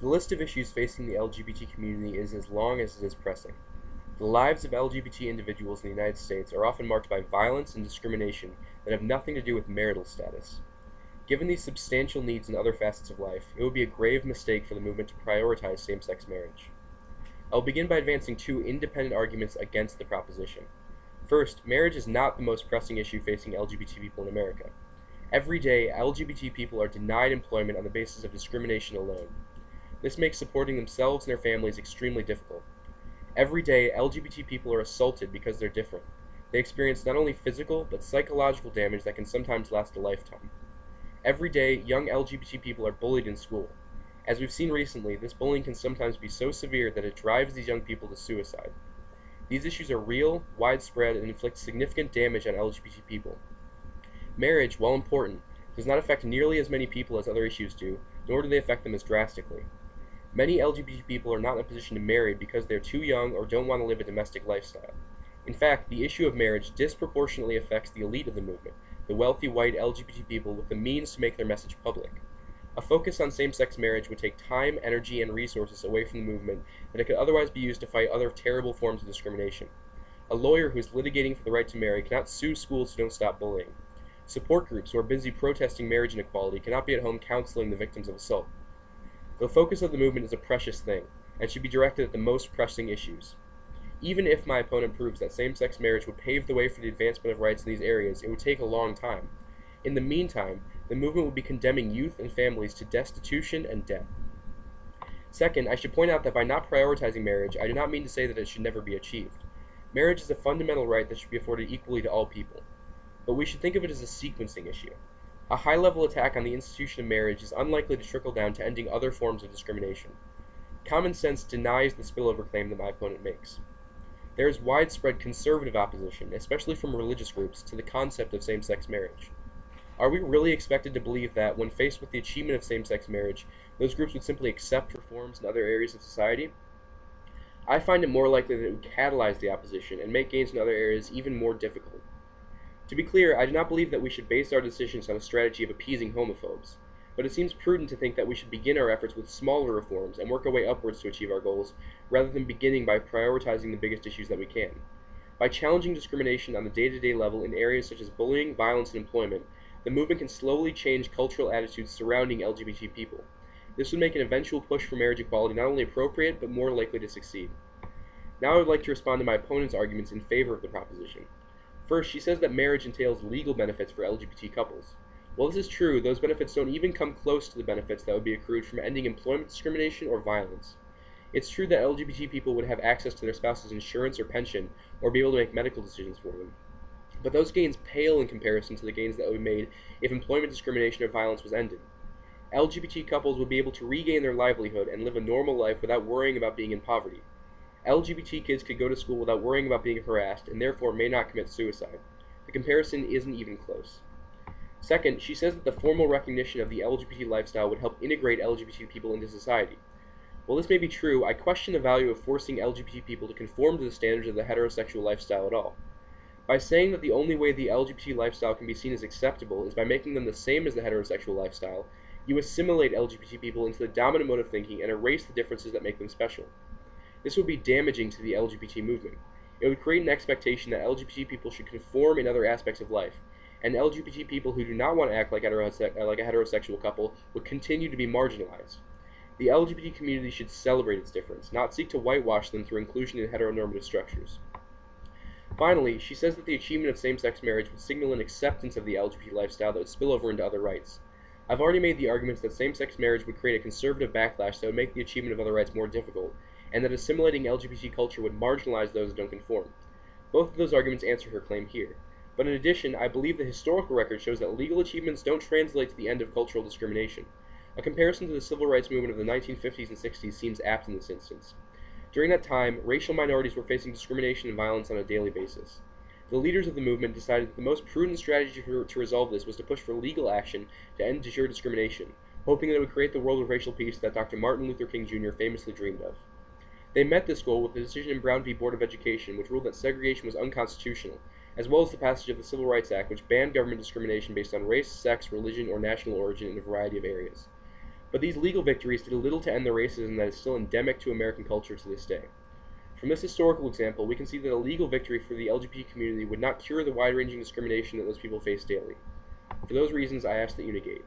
The list of issues facing the LGBT community is as long as it is pressing. The lives of LGBT individuals in the United States are often marked by violence and discrimination that have nothing to do with marital status. Given these substantial needs in other facets of life, it would be a grave mistake for the movement to prioritize same-sex marriage. I will begin by advancing two independent arguments against the proposition. First, marriage is not the most pressing issue facing LGBT people in America. Every day, LGBT people are denied employment on the basis of discrimination alone. This makes supporting themselves and their families extremely difficult. Every day, LGBT people are assaulted because they're different. They experience not only physical, but psychological damage that can sometimes last a lifetime. Every day, young LGBT people are bullied in school. As we've seen recently, this bullying can sometimes be so severe that it drives these young people to suicide. These issues are real, widespread, and inflict significant damage on LGBT people. Marriage, while important, does not affect nearly as many people as other issues do, nor do they affect them as drastically. Many LGBT people are not in a position to marry because they are too young or don't want to live a domestic lifestyle. In fact, the issue of marriage disproportionately affects the elite of the movement, the wealthy white LGBT people with the means to make their message public. A focus on same-sex marriage would take time, energy, and resources away from the movement that it could otherwise be used to fight other terrible forms of discrimination. A lawyer who is litigating for the right to marry cannot sue schools who don't stop bullying. Support groups who are busy protesting marriage inequality cannot be at home counseling the victims of assault. The focus of the movement is a precious thing, and should be directed at the most pressing issues. Even if my opponent proves that same-sex marriage would pave the way for the advancement of rights in these areas, it would take a long time. In the meantime, the movement would be condemning youth and families to destitution and death. Second, I should point out that by not prioritizing marriage, I do not mean to say that it should never be achieved. Marriage is a fundamental right that should be afforded equally to all people. But we should think of it as a sequencing issue. A high-level attack on the institution of marriage is unlikely to trickle down to ending other forms of discrimination. Common sense denies the spillover claim that my opponent makes. There is widespread conservative opposition, especially from religious groups, to the concept of same-sex marriage. Are we really expected to believe that, when faced with the achievement of same-sex marriage, those groups would simply accept reforms in other areas of society? I find it more likely that it would catalyze the opposition and make gains in other areas even more difficult. To be clear, I do not believe that we should base our decisions on a strategy of appeasing homophobes, but it seems prudent to think that we should begin our efforts with smaller reforms and work our way upwards to achieve our goals, rather than beginning by prioritizing the biggest issues that we can. By challenging discrimination on the day-to-day level in areas such as bullying, violence, and employment, the movement can slowly change cultural attitudes surrounding LGBT people. This would make an eventual push for marriage equality not only appropriate, but more likely to succeed. Now I would like to respond to my opponent's arguments in favor of the proposition. First, she says that marriage entails legal benefits for LGBT couples. While this is true, those benefits don't even come close to the benefits that would be accrued from ending employment discrimination or violence. It's true that LGBT people would have access to their spouse's insurance or pension, or be able to make medical decisions for them. But those gains pale in comparison to the gains that would be made if employment discrimination or violence was ended. LGBT couples would be able to regain their livelihood and live a normal life without worrying about being in poverty. LGBT kids could go to school without worrying about being harassed, and therefore may not commit suicide. The comparison isn't even close. Second, she says that the formal recognition of the LGBT lifestyle would help integrate LGBT people into society. While this may be true, I question the value of forcing LGBT people to conform to the standards of the heterosexual lifestyle at all. By saying that the only way the LGBT lifestyle can be seen as acceptable is by making them the same as the heterosexual lifestyle, you assimilate LGBT people into the dominant mode of thinking and erase the differences that make them special. This would be damaging to the LGBT movement. It would create an expectation that LGBT people should conform in other aspects of life, and LGBT people who do not want to act like a heterosexual couple would continue to be marginalized. The LGBT community should celebrate its difference, not seek to whitewash them through inclusion in heteronormative structures. Finally, she says that the achievement of same-sex marriage would signal an acceptance of the LGBT lifestyle that would spill over into other rights. I've already made the arguments that same-sex marriage would create a conservative backlash that would make the achievement of other rights more difficult, and that assimilating LGBT culture would marginalize those that don't conform. Both of those arguments answer her claim here. But in addition, I believe the historical record shows that legal achievements don't translate to the end of cultural discrimination. A comparison to the civil rights movement of the 1950s and 60s seems apt in this instance. During that time, racial minorities were facing discrimination and violence on a daily basis. The leaders of the movement decided that the most prudent strategy to resolve this was to push for legal action to end de jure discrimination, hoping that it would create the world of racial peace that Dr. Martin Luther King Jr. famously dreamed of. They met this goal with the decision in Brown v. Board of Education, which ruled that segregation was unconstitutional, as well as the passage of the Civil Rights Act, which banned government discrimination based on race, sex, religion, or national origin in a variety of areas. But these legal victories did little to end the racism that is still endemic to American culture to this day. From this historical example, we can see that a legal victory for the LGBT community would not cure the wide-ranging discrimination that those people face daily. For those reasons, I ask that you negate.